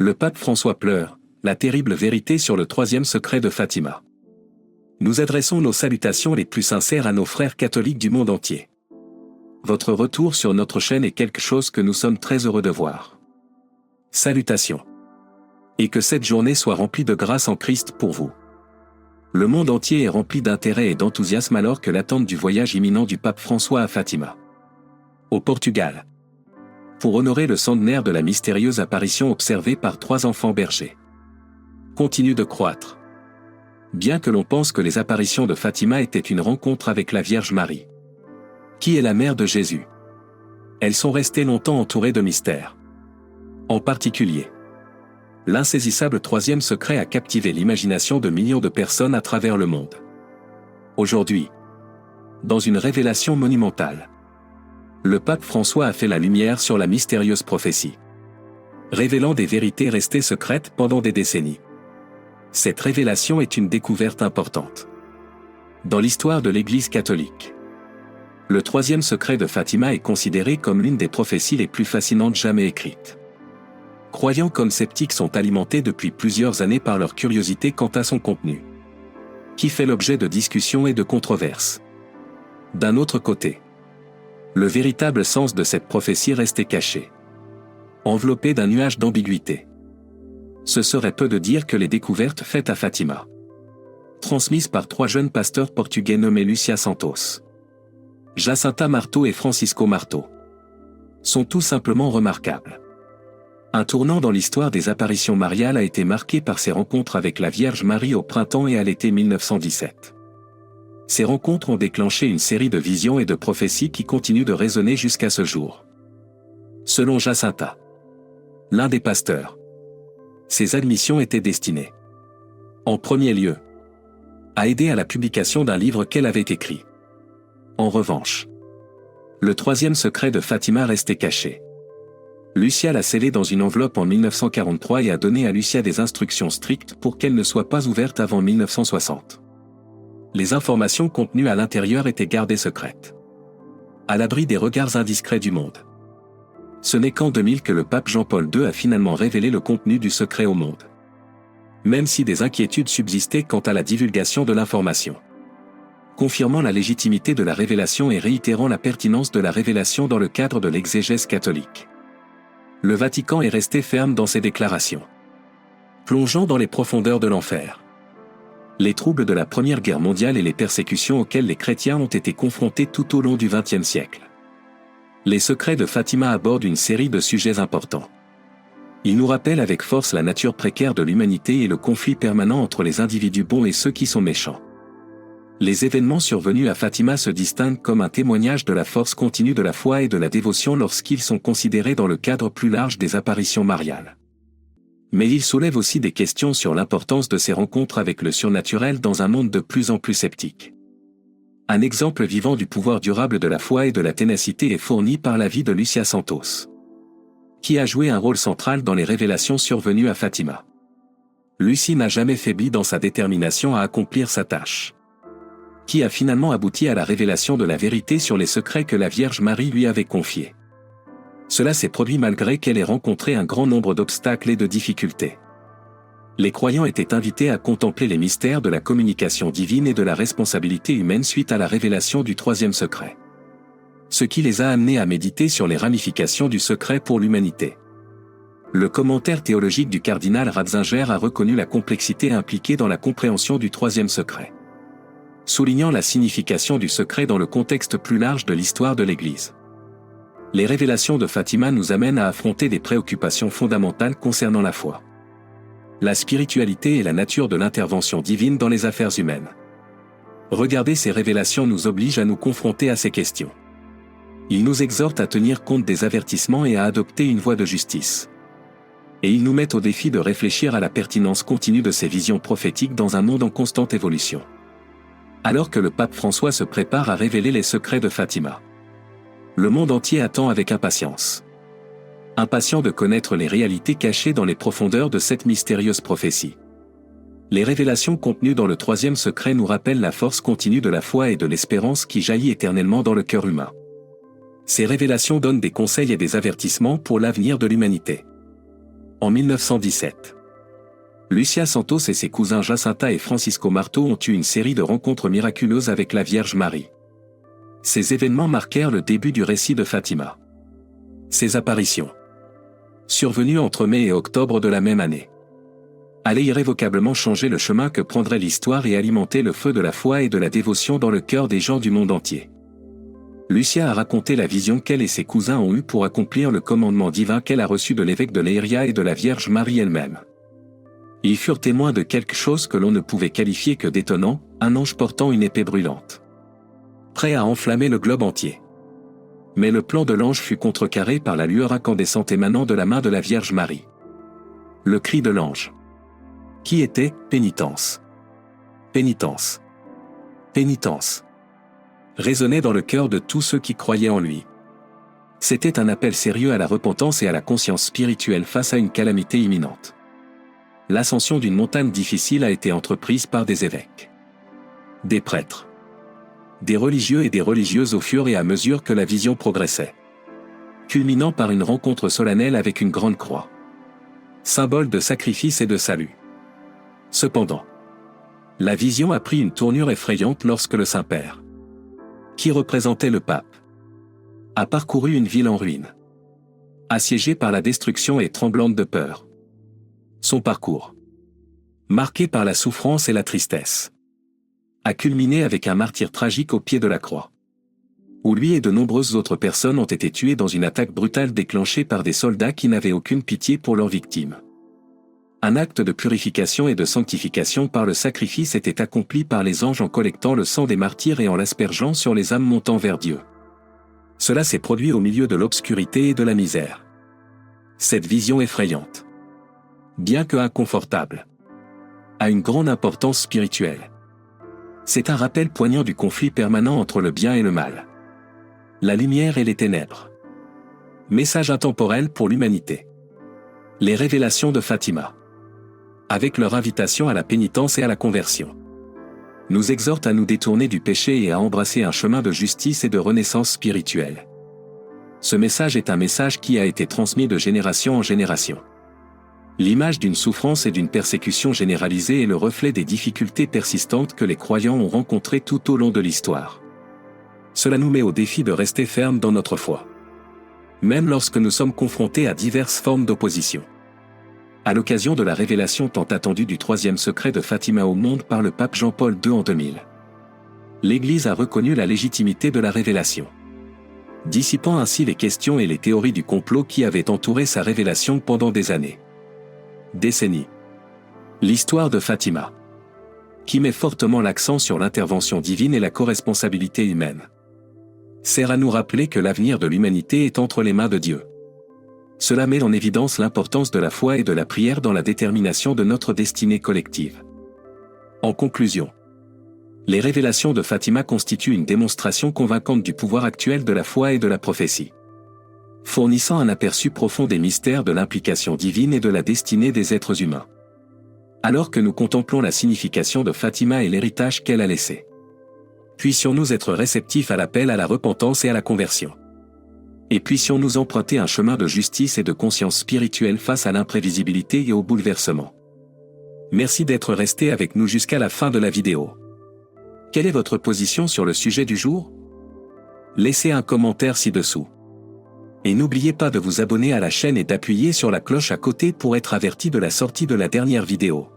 Le pape François pleure, la terrible vérité sur le troisième secret de Fatima. Nous adressons nos salutations les plus sincères à nos frères catholiques du monde entier. Votre retour sur notre chaîne est quelque chose que nous sommes très heureux de voir. Salutations. Et que cette journée soit remplie de grâce en Christ pour vous. Le monde entier est rempli d'intérêt et d'enthousiasme alors que l'attente du voyage imminent du pape François à Fatima, au Portugal, pour honorer le centenaire de la mystérieuse apparition observée par 3 enfants bergers, continue de croître. Bien que l'on pense que les apparitions de Fatima étaient une rencontre avec la Vierge Marie, qui est la mère de Jésus, elles sont restées longtemps entourées de mystères. En particulier, l'insaisissable troisième secret a captivé l'imagination de millions de personnes à travers le monde. Aujourd'hui, dans une révélation monumentale, le pape François a fait la lumière sur la mystérieuse prophétie, révélant des vérités restées secrètes pendant des décennies. Cette révélation est une découverte importante dans l'histoire de l'Église catholique. Le troisième secret de Fatima est considéré comme l'une des prophéties les plus fascinantes jamais écrites. Croyants comme sceptiques sont alimentés depuis plusieurs années par leur curiosité quant à son contenu, qui fait l'objet de discussions et de controverses. D'un autre côté, le véritable sens de cette prophétie restait caché, enveloppé d'un nuage d'ambiguïté. Ce serait peu de dire que les découvertes faites à Fatima, transmises par 3 jeunes pasteurs portugais nommés Lucia Santos, Jacinta Marto et Francisco Marto, sont tout simplement remarquables. Un tournant dans l'histoire des apparitions mariales a été marqué par ses rencontres avec la Vierge Marie au printemps et à l'été 1917. Ces rencontres ont déclenché une série de visions et de prophéties qui continuent de résonner jusqu'à ce jour. Selon Jacinta, l'un des pasteurs, ces admissions étaient destinées, en premier lieu, à aider à la publication d'un livre qu'elle avait écrit. En revanche, le troisième secret de Fatima restait caché. Lucia l'a scellé dans une enveloppe en 1943 et a donné à Lucia des instructions strictes pour qu'elle ne soit pas ouverte avant 1960. Les informations contenues à l'intérieur étaient gardées secrètes, à l'abri des regards indiscrets du monde. Ce n'est qu'en 2000 que le pape Jean-Paul II a finalement révélé le contenu du secret au monde, même si des inquiétudes subsistaient quant à la divulgation de l'information. Confirmant la légitimité de la révélation et réitérant la pertinence de la révélation dans le cadre de l'exégèse catholique, le Vatican est resté ferme dans ses déclarations, plongeant dans les profondeurs de l'enfer. Les troubles de la Première Guerre mondiale et les persécutions auxquelles les chrétiens ont été confrontés tout au long du XXe siècle. Les secrets de Fatima abordent une série de sujets importants. Ils nous rappellent avec force la nature précaire de l'humanité et le conflit permanent entre les individus bons et ceux qui sont méchants. Les événements survenus à Fatima se distinguent comme un témoignage de la force continue de la foi et de la dévotion lorsqu'ils sont considérés dans le cadre plus large des apparitions mariales. Mais ils soulèvent aussi des questions sur l'importance de ces rencontres avec le surnaturel dans un monde de plus en plus sceptique. Un exemple vivant du pouvoir durable de la foi et de la ténacité est fourni par la vie de Lucia Santos, qui a joué un rôle central dans les révélations survenues à Fatima. Lucie n'a jamais faibli dans sa détermination à accomplir sa tâche, qui a finalement abouti à la révélation de la vérité sur les secrets que la Vierge Marie lui avait confiés. Cela s'est produit malgré qu'elle ait rencontré un grand nombre d'obstacles et de difficultés. Les croyants étaient invités à contempler les mystères de la communication divine et de la responsabilité humaine suite à la révélation du troisième secret, ce qui les a amenés à méditer sur les ramifications du secret pour l'humanité. Le commentaire théologique du cardinal Ratzinger a reconnu la complexité impliquée dans la compréhension du troisième secret, soulignant la signification du secret dans le contexte plus large de l'histoire de l'Église. Les révélations de Fatima nous amènent à affronter des préoccupations fondamentales concernant la foi, la spiritualité et la nature de l'intervention divine dans les affaires humaines. Regarder ces révélations nous oblige à nous confronter à ces questions. Il nous exhorte à tenir compte des avertissements et à adopter une voie de justice. Et il nous met au défi de réfléchir à la pertinence continue de ces visions prophétiques dans un monde en constante évolution. Alors que le pape François se prépare à révéler les secrets de Fatima, le monde entier attend avec impatience. Impatient de connaître les réalités cachées dans les profondeurs de cette mystérieuse prophétie. Les révélations contenues dans le troisième secret nous rappellent la force continue de la foi et de l'espérance qui jaillit éternellement dans le cœur humain. Ces révélations donnent des conseils et des avertissements pour l'avenir de l'humanité. En 1917. Lucia Santos et ses cousins Jacinta et Francisco Marto ont eu une série de rencontres miraculeuses avec la Vierge Marie. Ces événements marquèrent le début du récit de Fatima. Ces apparitions, survenues entre mai et octobre de la même année, allaient irrévocablement changer le chemin que prendrait l'histoire et alimenter le feu de la foi et de la dévotion dans le cœur des gens du monde entier. Lucia a raconté la vision qu'elle et ses cousins ont eue pour accomplir le commandement divin qu'elle a reçu de l'évêque de Leiria et de la Vierge Marie elle-même. Ils furent témoins de quelque chose que l'on ne pouvait qualifier que d'étonnant, un ange portant une épée brûlante, prêt à enflammer le globe entier. Mais le plan de l'ange fut contrecarré par la lueur incandescente émanant de la main de la Vierge Marie. Le cri de l'ange, qui était « Pénitence. Pénitence. Pénitence », résonnait dans le cœur de tous ceux qui croyaient en lui. C'était un appel sérieux à la repentance et à la conscience spirituelle face à une calamité imminente. L'ascension d'une montagne difficile a été entreprise par des évêques, des prêtres, des religieux et des religieuses au fur et à mesure que la vision progressait, culminant par une rencontre solennelle avec une grande croix, symbole de sacrifice et de salut. Cependant, la vision a pris une tournure effrayante lorsque le Saint-Père, qui représentait le pape, a parcouru une ville en ruine, assiégée par la destruction et tremblante de peur. Son parcours, marqué par la souffrance et la tristesse, a culminé avec un martyre tragique au pied de la croix, où lui et de nombreuses autres personnes ont été tuées dans une attaque brutale déclenchée par des soldats qui n'avaient aucune pitié pour leurs victimes. Un acte de purification et de sanctification par le sacrifice était accompli par les anges en collectant le sang des martyrs et en l'aspergeant sur les âmes montant vers Dieu. Cela s'est produit au milieu de l'obscurité et de la misère. Cette vision effrayante, bien que inconfortable, a une grande importance spirituelle. C'est un rappel poignant du conflit permanent entre le bien et le mal, la lumière et les ténèbres. Message intemporel pour l'humanité. Les révélations de Fatima, avec leur invitation à la pénitence et à la conversion, nous exhortent à nous détourner du péché et à embrasser un chemin de justice et de renaissance spirituelle. Ce message est un message qui a été transmis de génération en génération. L'image d'une souffrance et d'une persécution généralisée est le reflet des difficultés persistantes que les croyants ont rencontrées tout au long de l'histoire. Cela nous met au défi de rester fermes dans notre foi, même lorsque nous sommes confrontés à diverses formes d'opposition. À l'occasion de la révélation tant attendue du troisième secret de Fatima au monde par le pape Jean-Paul II en 2000, l'Église a reconnu la légitimité de la révélation, dissipant ainsi les questions et les théories du complot qui avaient entouré sa révélation pendant des années, décennies. L'histoire de Fatima, qui met fortement l'accent sur l'intervention divine et la corresponsabilité humaine, sert à nous rappeler que l'avenir de l'humanité est entre les mains de Dieu. Cela met en évidence l'importance de la foi et de la prière dans la détermination de notre destinée collective. En conclusion, les révélations de Fatima constituent une démonstration convaincante du pouvoir actuel de la foi et de la prophétie, fournissant un aperçu profond des mystères de l'implication divine et de la destinée des êtres humains. Alors que nous contemplons la signification de Fatima et l'héritage qu'elle a laissé, puissions-nous être réceptifs à l'appel à la repentance et à la conversion. Et puissions-nous emprunter un chemin de justice et de conscience spirituelle face à l'imprévisibilité et au bouleversement. Merci d'être resté avec nous jusqu'à la fin de la vidéo. Quelle est votre position sur le sujet du jour? Laissez un commentaire ci-dessous. Et n'oubliez pas de vous abonner à la chaîne et d'appuyer sur la cloche à côté pour être averti de la sortie de la dernière vidéo.